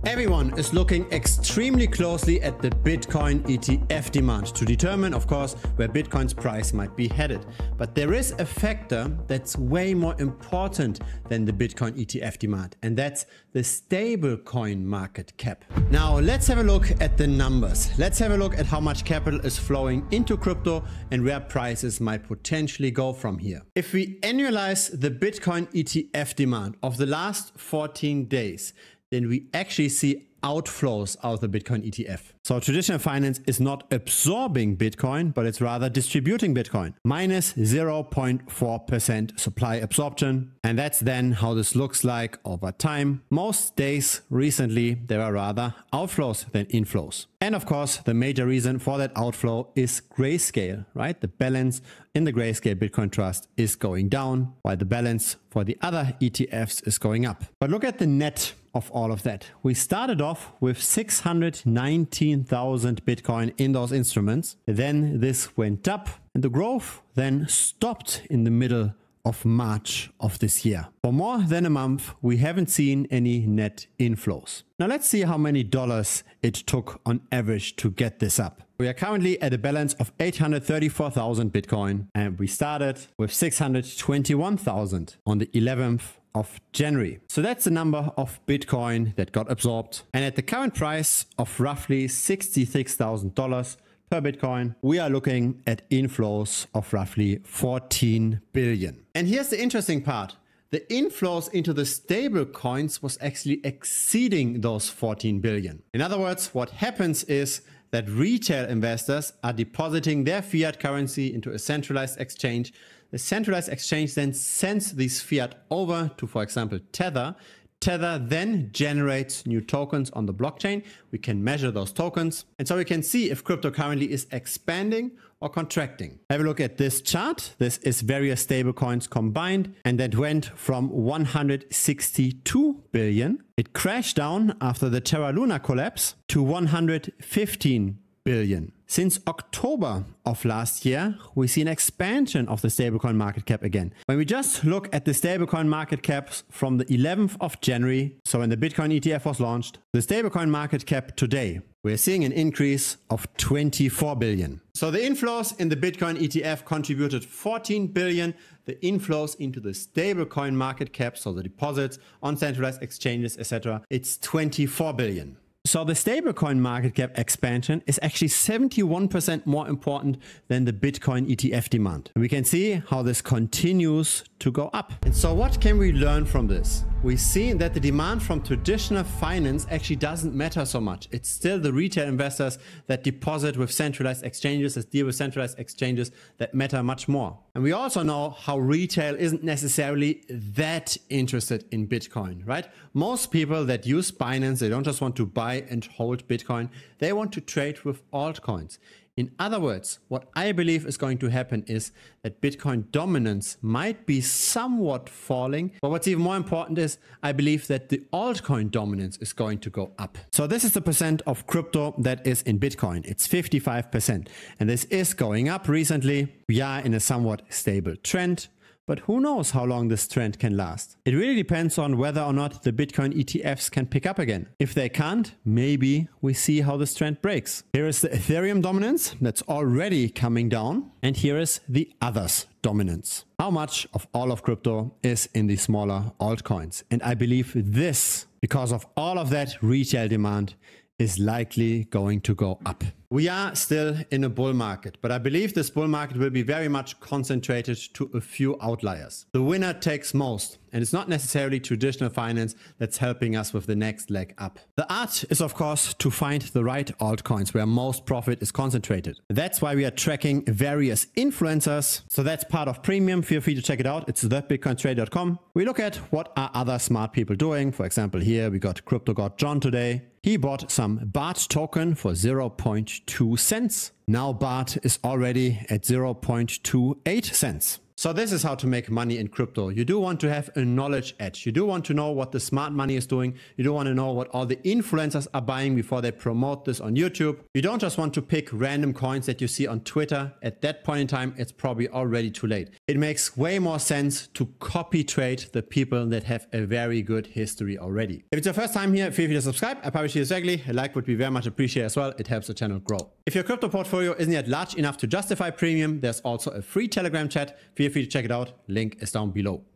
Everyone is looking extremely closely at the Bitcoin ETF demand to determine, of course, where Bitcoin's price might be headed. But there is a factor that's way more important than the Bitcoin ETF demand, and that's the stablecoin market cap. Now, let's have a look at the numbers. Let's have a look at how much capital is flowing into crypto and where prices might potentially go from here. If we annualize the Bitcoin ETF demand of the last 14 days, then we actually see outflows out of the Bitcoin ETF. So traditional finance is not absorbing Bitcoin, but it's rather distributing Bitcoin. Minus 0.4% supply absorption. And that's then how this looks like over time. Most days recently, there are rather outflows than inflows. And of course, the major reason for that outflow is grayscale, right? The balance in the grayscale Bitcoin Trust is going down, while the balance for the other ETFs is going up. But look at the net of all of that. We started off with 619,000 Bitcoin in those instruments. Then this went up and the growth then stopped in the middle of March of this year. For more than a month, we haven't seen any net inflows. Now let's see how many dollars it took on average to get this up. We are currently at a balance of 834,000 Bitcoin, and we started with 621,000 on the 11th of January. So that's the number of Bitcoin that got absorbed. And at the current price of roughly $66,000 per Bitcoin, we are looking at inflows of roughly 14 billion. And here's the interesting part. The inflows into the stable coins was actually exceeding those 14 billion. In other words, what happens is that retail investors are depositing their fiat currency into a centralized exchange. The centralized exchange then sends these fiat over to, for example, Tether. Tether then generates new tokens on the blockchain. We can measure those tokens. And so we can see if crypto currently is expanding or contracting. Have a look at this chart. This is various stable coins combined, and that went from 162 billion. It crashed down after the Terra Luna collapse to 115 billion. Since October of last year, we see an expansion of the stablecoin market cap again. When we just look at the stablecoin market caps from the 11th of January, so when the Bitcoin ETF was launched, the stablecoin market cap today, we're seeing an increase of 24 billion. So the inflows in the Bitcoin ETF contributed 14 billion. The inflows into the stablecoin market cap, so the deposits on centralized exchanges, etc., it's 24 billion. So the stablecoin market cap expansion is actually 71% more important than the Bitcoin ETF demand. And we can see how this continues to go up. And so what can we learn from this? We see that the demand from traditional finance actually doesn't matter so much. It's still the retail investors that deposit with centralized exchanges, that deal with centralized exchanges, that matter much more. And we also know how retail isn't necessarily that interested in Bitcoin, right? Most people that use Binance, they don't just want to buy and hold Bitcoin, they want to trade with altcoins. In other words, what I believe is going to happen is that Bitcoin dominance might be somewhat falling, but what's even more important is I believe that the altcoin dominance is going to go up. So this is the percent of crypto that is in Bitcoin. It's 55%, and this is going up recently. We are in a somewhat stable trend. But who knows how long this trend can last? It really depends on whether or not the Bitcoin ETFs can pick up again. If they can't, maybe we see how this trend breaks. Here is the Ethereum dominance that's already coming down. And here is the others dominance. How much of all of crypto is in the smaller altcoins? And I believe this, because of all of that retail demand, is likely going to go up. We are still in a bull market, but I believe this bull market will be very much concentrated to a few outliers. The winner takes most, and it's not necessarily traditional finance that's helping us with the next leg up. The art is, of course, to find the right altcoins where most profit is concentrated. That's why we are tracking various influencers. So that's part of Premium. Feel free to check it out. It's thebitcointrade.com. We look at what are other smart people doing. For example, here we got Crypto God John today. He bought some BART token for 0.2 cents. Now BART is already at 0.28 cents. So this is how to make money in crypto. You do want to have a knowledge edge. You do want to know what the smart money is doing. You do want to know what all the influencers are buying before they promote this on YouTube. You don't just want to pick random coins that you see on Twitter. At that point in time, it's probably already too late. It makes way more sense to copy trade the people that have a very good history already. If it's your first time here, feel free to subscribe. I publish videos regularly. A like would be very much appreciated as well. It helps the channel grow. If your crypto portfolio isn't yet large enough to justify premium, there's also a free Telegram chat. Feel free to check it out. Link is down below.